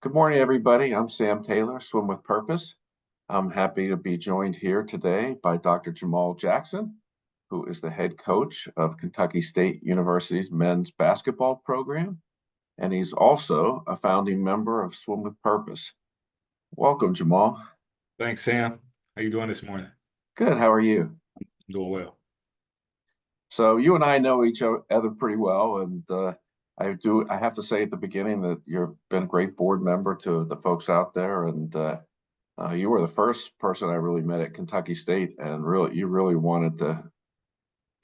Good morning, everybody. I'm Sam Taylor, Swim with Purpose. I'm happy to be joined here today by Dr. Jamal Jackson, who is the head coach of Kentucky State University's men's basketball program, and he's also a founding member of Swim with Purpose. Welcome, Jamal. Thanks, Sam. How you doing this morning? Good. How are you? I'm doing well. So you and I know each other pretty well, and I have to say at the beginning that you've been a great board member to the folks out there, and you were the first person I really met at Kentucky State, and you really wanted to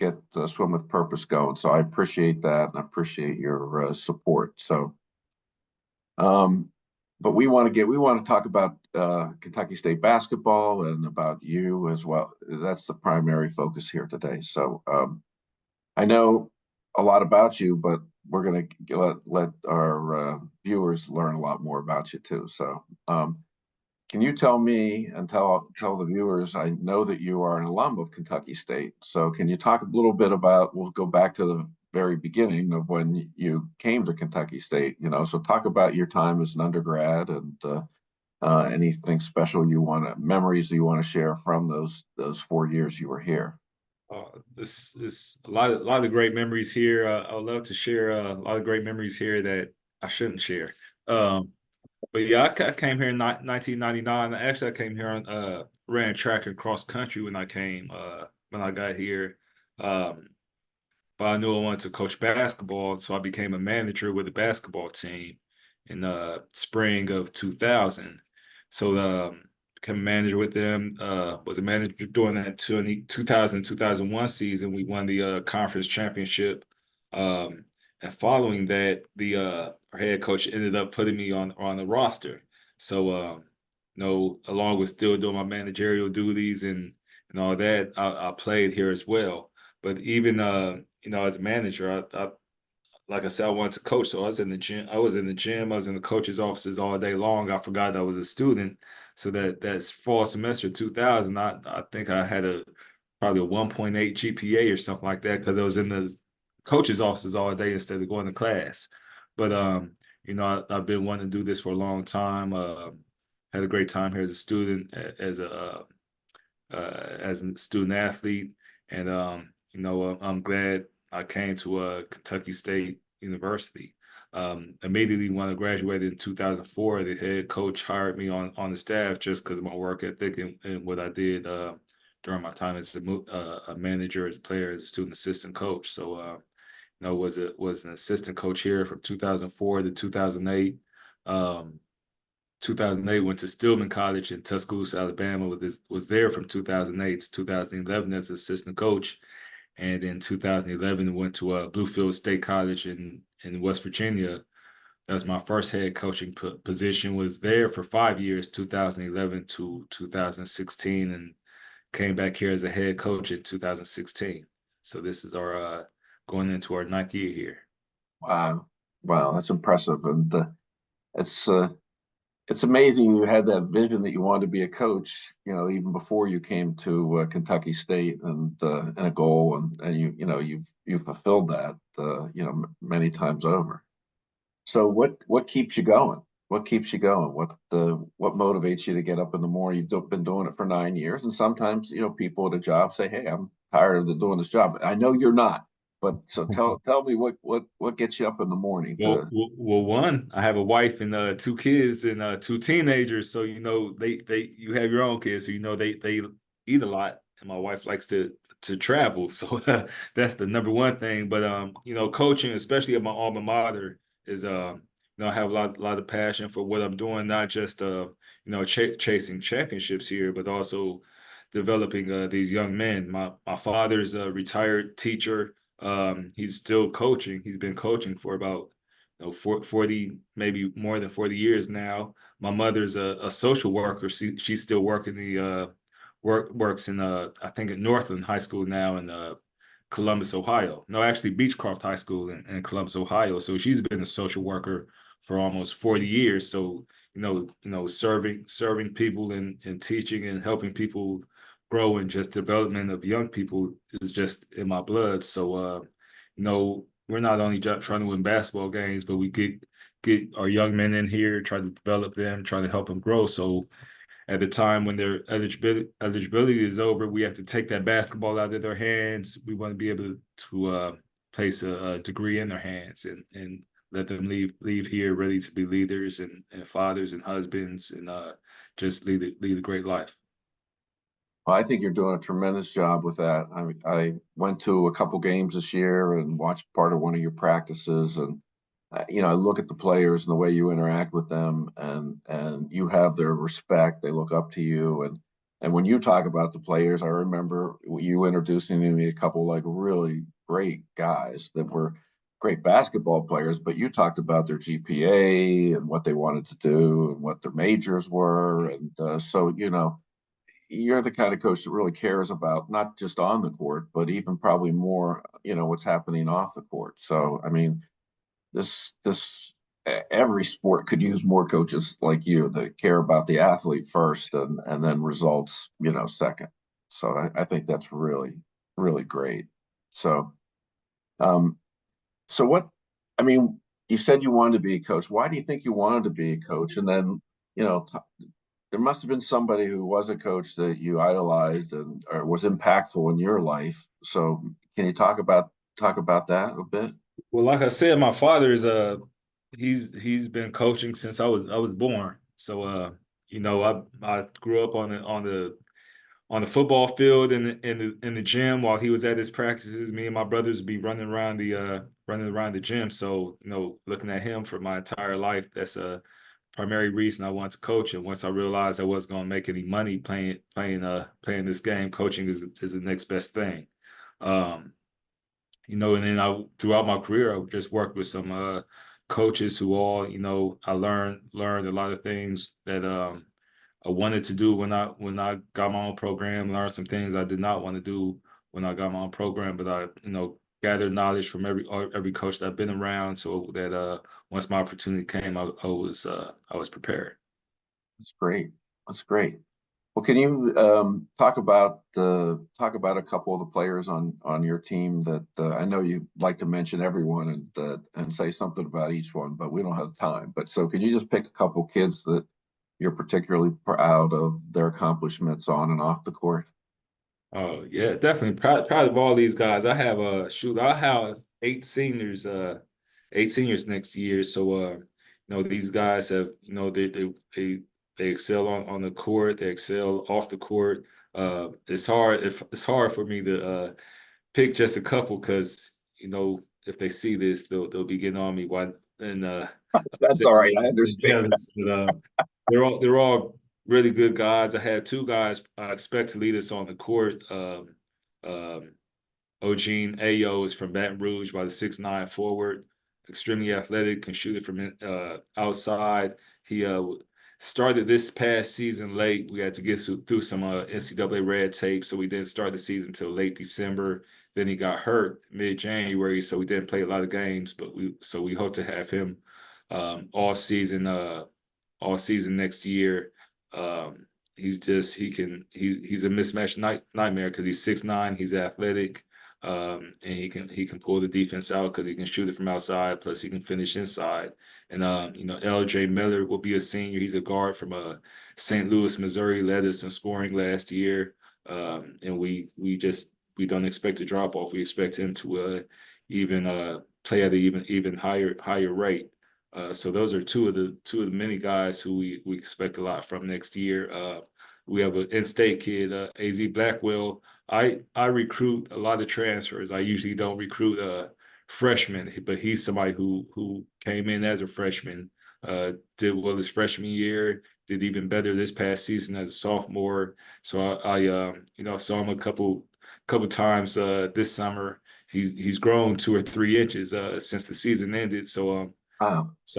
get Swim with Purpose going. So I appreciate that, and I appreciate your support. Um, but we want to talk about Kentucky State basketball and about you as well. That's the primary focus here today. I know a lot about you, but we're going to let our viewers learn a lot more about you too. Can you tell me and tell the viewers? I know that you are an alum of Kentucky State. So can you talk a little bit about? We'll go back to the very beginning of when you came to Kentucky State. So talk about your time as an undergrad and anything special memories you want to share from those 4 years you were here. This a lot of great memories here. I would love to share a lot of great memories here that I shouldn't share. But yeah, I came here in 1999. Actually, I came here on ran track and cross country when I got here. Um, but I knew I wanted to coach basketball, so I became a manager with the basketball team in spring of 2000. So became a manager with them. Was a manager during that 2001 season. We won the conference championship. And following that, the our head coach ended up putting me on the roster. So along with still doing my managerial duties and all that, I played here as well. But even as a manager, I like I said, I wanted to coach. So I was in the gym. I was in the gym. I was in the coach's offices all day long. I forgot I was a student. So that's fall semester 2000. I think I had probably a 1.8 GPA or something like that because I was in the coach's offices all day instead of going to class. But I've been wanting to do this for a long time. Had a great time here as a student, as a student athlete, and I'm glad I came to Kentucky State University. Immediately when I graduated in 2004, the head coach hired me on the staff just because of my work ethic and what I did during my time as a manager, as a player, as a student assistant coach. So, was an assistant coach here from 2004 to 2008. 2008 went to Stillman College in Tuscaloosa, Alabama. Was there from 2008 to 2011 as assistant coach, and in 2011 went to Bluefield State College in West Virginia. That was my first head coaching position. Was there for 5 years, 2011 to 2016, and came back here as a head coach in 2016. So this is our going into our ninth year here. Wow, wow, that's impressive, and it's uh, it's amazing you had that vision that you wanted to be a coach, even before you came to Kentucky State, and a goal, and you've fulfilled that, many times over. So what keeps you going? What keeps you going? What motivates you to get up in the morning? You've been doing it for 9 years, and sometimes people at a job say, "Hey, I'm tired of doing this job." I know you're not, but so tell me what gets you up in the morning Well, to. well, well, one, I have a wife and two kids and two teenagers. So they you have your own kids, so they eat a lot, and my wife likes to travel. So that's the number one thing. But coaching, especially at my alma mater, is I have a lot of passion for what I'm doing, not just chasing championships here, but also developing these young men. My father's a retired teacher. He's still coaching. He's been coaching for about 40, maybe more than 40 years now. My mother's a social worker. She's still working works in I think at Northland High School now in Columbus, Ohio. No, actually Beechcroft High School in Columbus, Ohio. So she's been a social worker for almost 40 years. So serving people and teaching and helping people grow and just development of young people is just in my blood. So we're not only trying to win basketball games, but we get our young men in here, try to develop them, try to help them grow. So at the time when their eligibility is over, we have to take that basketball out of their hands. We want to be able to place a degree in their hands and let them leave here ready to be leaders and fathers and husbands and just lead a great life. Well, I think you're doing a tremendous job with that. I went to a couple games this year and watched part of one of your practices, and I look at the players and the way you interact with them, and you have their respect. They look up to you, and when you talk about the players, I remember you introducing to me a couple like really great guys that were great basketball players, but you talked about their GPA and what they wanted to do and what their majors were, and so you're the kind of coach that really cares about not just on the court, but even probably more, what's happening off the court. So, I mean, this every sport could use more coaches like you that care about the athlete first and then results, second. So I think that's really, really great. So, um, so what, I mean, you said you wanted to be a coach. Why do you think you wanted to be a coach? And then, you know, there must have been somebody who was a coach that you idolized and or was impactful in your life. So can you talk about that a bit? Well, like I said, my father is he's been coaching since I was born. So I grew up on the football field in the gym while he was at his practices. Me and my brothers would be running around the gym. So looking at him for my entire life, that's a primary reason I wanted to coach. And once I realized I wasn't going to make any money playing this game, coaching is the next best thing. Um, and then throughout my career, I just worked with some coaches who all, I learned a lot of things that I wanted to do when I got my own program, learned some things I did not want to do when I got my own program, but I, gathered knowledge from every coach that I've been around so that once my opportunity came, I was prepared. That's great. That's great. Well, can you talk about a couple of the players on your team that I know you like to mention everyone and say something about each one, but we don't have time. But so can you just pick a couple kids that you're particularly proud of their accomplishments on and off the court? Oh yeah, definitely proud of all these guys. I have eight seniors next year. So these guys have, they excel on the court, they excel off the court. It's hard for me to pick just a couple because, if they see this, they'll be getting on me why and That's all right. I being understand. jealous. But they're all really good guys. I had two guys I expect to lead us on the court. Um, Ogene Ayo is from Baton Rouge, about a 6'9" forward, extremely athletic, can shoot it from outside. He started this past season late. We had to get through some NCAA red tape, so we didn't start the season until late December. Then he got hurt mid-January, so we didn't play a lot of games. But we hope to have him all season next year. Um, he's a mismatch nightmare because he's 6'9", he's athletic, and he can pull the defense out because he can shoot it from outside. Plus, he can finish inside. And L.J. Miller will be a senior. He's a guard from St. Louis, Missouri. Led us in scoring last year, and we don't expect to drop off. We expect him to even play at an even higher rate. So those are two of the many guys who we expect a lot from next year. We have an in-state kid, AZ Blackwell. I recruit a lot of transfers. I usually don't recruit freshmen, but he's somebody who came in as a freshman, did well his freshman year, did even better this past season as a sophomore. So I saw him a couple times this summer. He's grown 2 or 3 inches since the season ended. So Wow. he's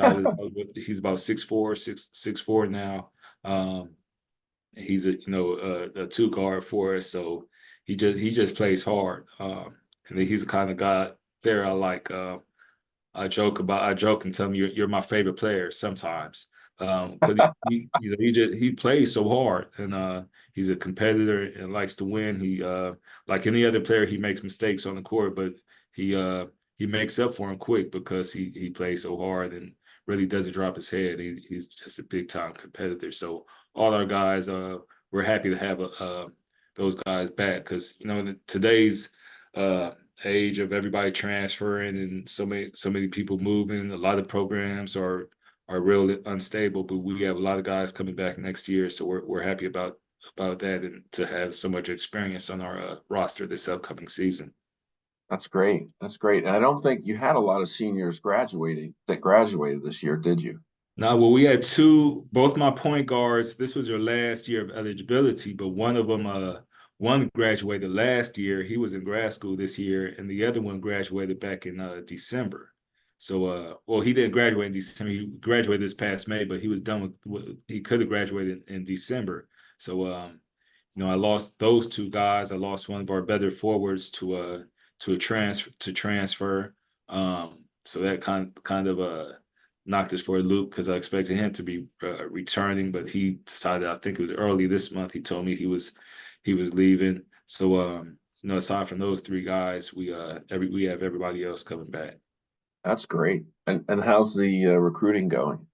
about 6'4", 6'4" now. He's a two guard for us, so he just plays hard. And he's the kind of guy there I like. I joke and tell him you're my favorite player sometimes. Because he plays so hard and he's a competitor and likes to win. He like any other player, he makes mistakes on the court, but he makes up for him quick because he plays so hard and really doesn't drop his head. He's just a big time competitor. So all our guys, we're happy to have those guys back because in today's age of everybody transferring and so many people moving, a lot of programs are really unstable. But we have a lot of guys coming back next year, so we're happy about that and to have so much experience on our roster this upcoming season. That's great. That's great. And I don't think you had a lot of seniors that graduated this year, did you? Now, well, we had both my point guards. This was their last year of eligibility, but one of them, one graduated last year. He was in grad school this year, and the other one graduated back in December. So, well, he didn't graduate in December. He graduated this past May, but he was done he could have graduated in December. So, I lost those two guys. I lost one of our better forwards to transfer. So that kind of knocked us for a loop because I expected him to be returning, but he decided, I think it was early this month, he told me he was leaving. So aside from those three guys, we have everybody else coming back. That's great. And how's the recruiting going?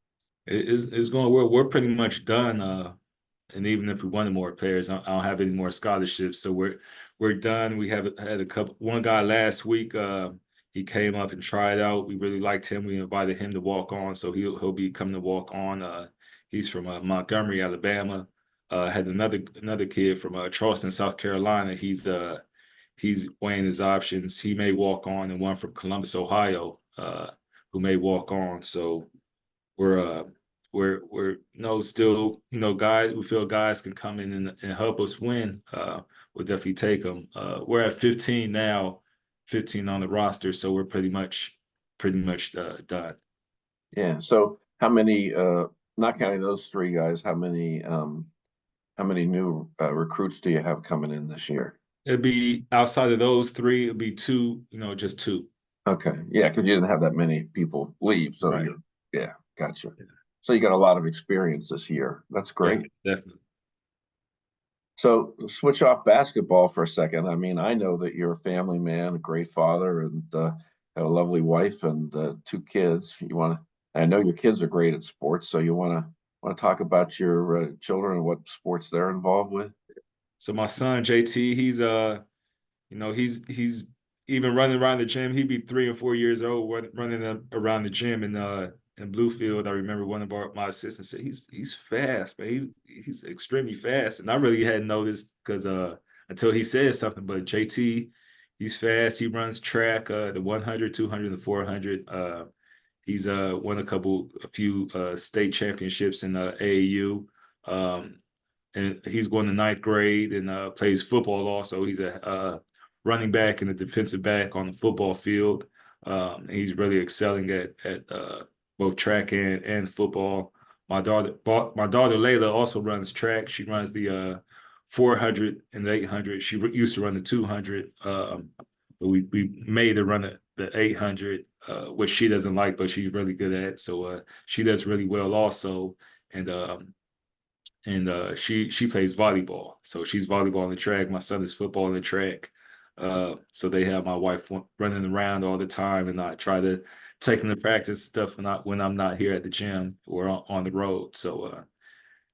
It's going well. We're pretty much done. And even if we wanted more players, I don't have any more scholarships. So we're done. We have had one guy last week. He came up and tried out. We really liked him. We invited him to walk on, so he'll be coming to walk on. He's from Montgomery, Alabama. Had another kid from Charleston, South Carolina. He's weighing his options. He may walk on, and one from Columbus, Ohio, who may walk on. So we're still guys. We feel guys can come in and help us win. We'll definitely take them. We're at 15 now. 15 on the roster, so we're pretty much done. Yeah. So how many, not counting those three guys, how many new recruits do you have coming in this year? It'd be outside of those three, it'd be two, just two. Okay. Yeah, because you didn't have that many people leave. So Right. Yeah, gotcha. Yeah. So you got a lot of experience this year. That's great. Yeah, definitely. So switch off basketball for a second. I mean, I know that you're a family man, a great father, and have a lovely wife and two kids. I know your kids are great at sports, so you want to talk about your children and what sports they're involved with. So my son JT, he's even running around the gym. He'd be 3 and 4 years old running around the gym in Bluefield. I remember one of my assistants said he's fast, man. He's extremely fast, and I really hadn't noticed because until he said something. But JT, he's fast. He runs track, the 100, 200, and 400. He's won a few state championships in AAU. And he's going to ninth grade and plays football also. He's a running back and a defensive back on the football field. He's really excelling at both track and football. My daughter Layla also runs track. She runs the 400 and the 800. She used to run the 200, but we made her run the 800, which she doesn't like, but she's really good at. So she does really well also, and she plays volleyball. So she's volleyball on the track. My son is football on the track. So they have my wife running around all the time, and I try to take them to practice stuff when I'm not here at the gym or on the road. So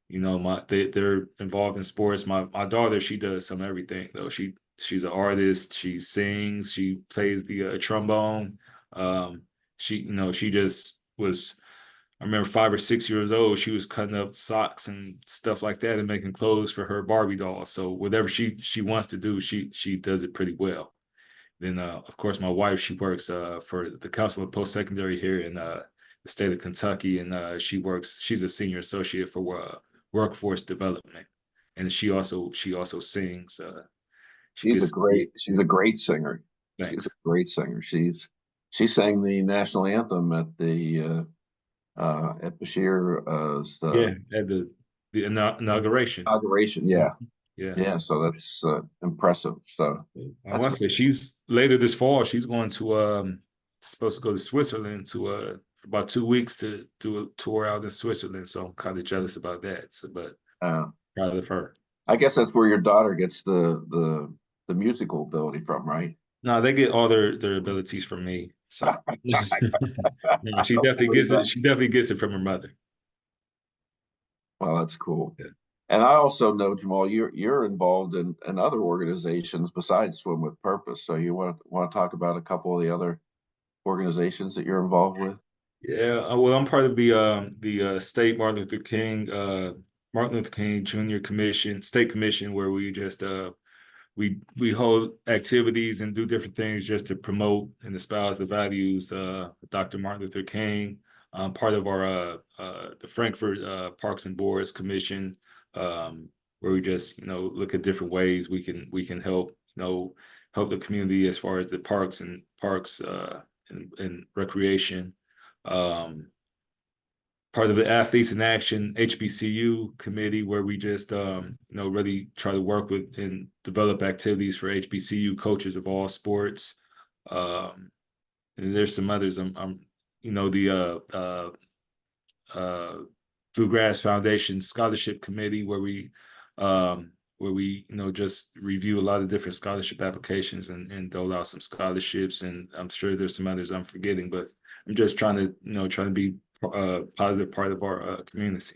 they're involved in sports. My daughter, she does some everything though. She's an artist. She sings. She plays the trombone. She just was. I remember 5 or 6 years old, she was cutting up socks and stuff like that and making clothes for her Barbie doll. So whatever she wants to do, she does it pretty well. Then of course my wife, she works for the Council of Post-Secondary here in the state of Kentucky, and she's a senior associate for workforce development, and she also sings. She's a great singer. Thanks. She's a great singer. She sang the national anthem at Bashir's at the inauguration. Yeah. Yeah. Yeah, so that's impressive. So I want to say she's later this fall. She's going to supposed to go to Switzerland for about 2 weeks to do a tour out in Switzerland. So I'm kind of jealous about that. So, but proud of her. I guess that's where your daughter gets the musical ability from, right? No, they get all their abilities from me. So yeah, she I definitely believe gets it. that. She definitely gets it from her mother. Well, that's cool. Yeah. And I also know, Jamal, you're involved in other organizations besides Swim with Purpose. So you want to talk about a couple of the other organizations that you're involved with? Yeah, well, I'm part of the state Martin Luther King Jr. Commission, state commission, where we just we hold activities and do different things just to promote and espouse the values of Dr. Martin Luther King. Part of our the Frankfurt Parks and Boards Commission, where we just look at different ways we can help help the community as far as the parks and recreation. Um, Part of the Athletes in Action HBCU committee, where we just really try to work with and develop activities for HBCU coaches of all sports. Um, and there's some others. I'm the uh, Bluegrass Foundation Scholarship Committee, where we just review a lot of different scholarship applications and dole out some scholarships. And I'm sure there's some others I'm forgetting, but I'm just trying to be a positive part of our community.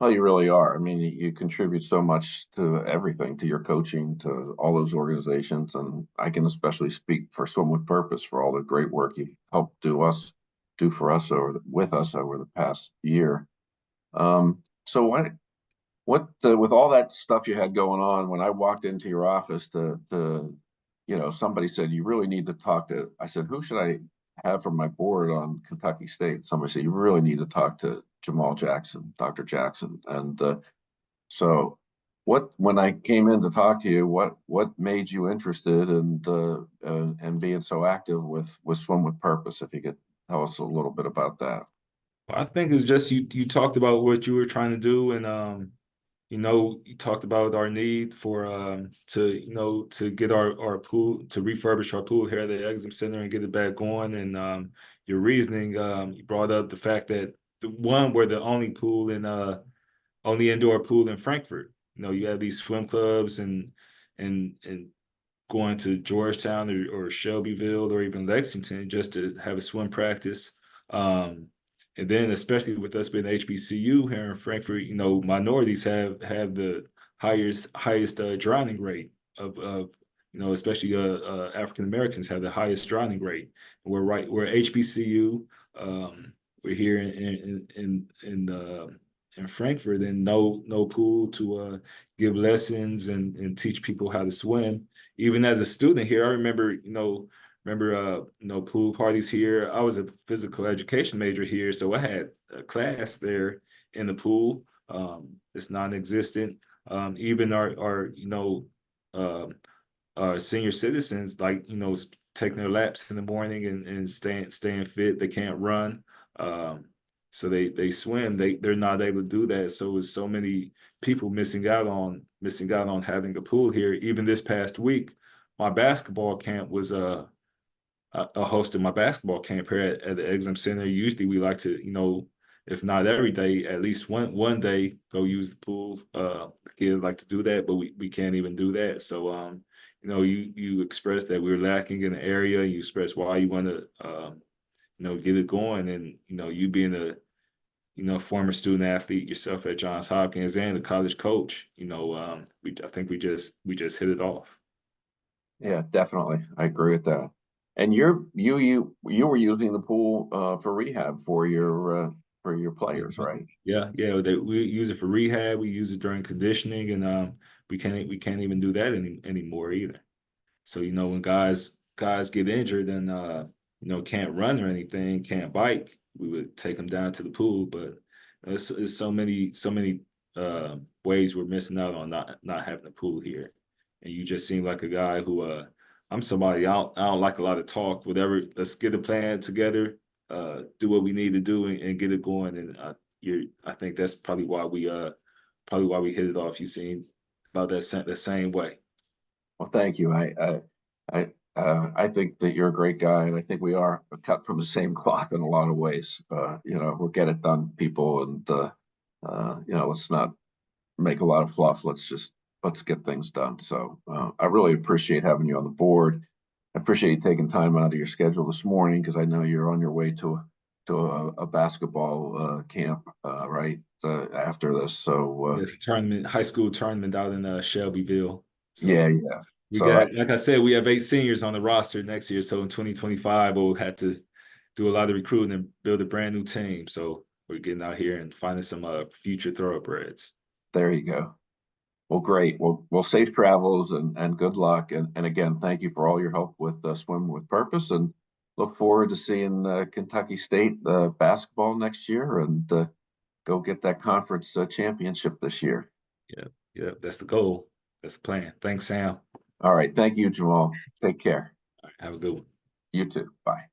Well, you really are. I mean, you contribute so much to everything, to your coaching, to all those organizations, and I can especially speak for Swim with Purpose for all the great work you've helped do for us with us over the past year. So with all that stuff you had going on, when I walked into your office somebody said, you really need to talk to, I said, who should I have from my board on Kentucky State? Somebody said, you really need to talk to Jamal Jackson, Dr. Jackson. And so when I came in to talk to you, what made you interested and being so active with Swim with Purpose? If you could tell us a little bit about that. Well, I think it's just you talked about what you were trying to do, and you talked about our need for to get our pool, to refurbish our pool here at the Exim Center and get it back going. And your reasoning, you brought up the fact that we're the only indoor pool in Frankfurt. You have these swim clubs and going to Georgetown or Shelbyville or even Lexington just to have a swim practice. And then especially with us being HBCU here in Frankfurt, minorities have the highest drowning rate of especially African Americans have the highest drowning rate. We're HBCU. We're here in Frankfurt, and no pool to give lessons and teach people how to swim. Even as a student here, I remember pool parties here. I was a physical education major here, so I had a class there in the pool. It's non-existent. Even um, our senior citizens, like taking their laps in the morning and staying fit. They can't run, so they swim. They're not able to do that. So it's so many people missing out on having a pool here. Even this past week, my basketball camp was I hosted my basketball camp here at the Exim Center. Usually we like to, if not every day, at least one day go use the pool. The kids like to do that, but we can't even do that. So you expressed that we were lacking in the area. You expressed why you want to get it going, and you being a former student athlete yourself at Johns Hopkins and a college coach, I think we just hit it off. Yeah, definitely. I agree with that. And you were using the pool for rehab for your players, right? Yeah. We use it for rehab. We use it during conditioning, and we can't even do that anymore either. So when guys get injured and can't run or anything, can't bike, we would take them down to the pool. But it's so many ways we're missing out on not having a pool here. And you just seem like a guy who I'm somebody I don't like a lot of talk. Whatever, let's get a plan together, do what we need to do and get it going. And I think that's probably why we hit it off. You seem about that same way. Well, thank you. I think that you're a great guy, and I think we are cut from the same cloth in a lot of ways. We'll get it done, people, and let's not make a lot of fluff. Let's get things done. So I really appreciate having you on the board. I appreciate you taking time out of your schedule this morning because I know you're on your way to a basketball camp, right? After this. So Yes, tournament, high school tournament out in Shelbyville. So yeah. we So got, like I said, we have 8 seniors on the roster next year. So in 2025, we'll have to do a lot of recruiting and build a brand new team. So we're getting out here and finding some future thoroughbreds. there you go. Well, great. Well, safe travels and good luck. And again, thank you for all your help with Swim with Purpose. And look forward to seeing Kentucky State basketball next year and go get that conference championship this year. Yeah, yeah, that's the goal. That's the plan. Thanks, Sam. All right. Thank you, Jamal. Take care. All right, have a good one. You too. Bye.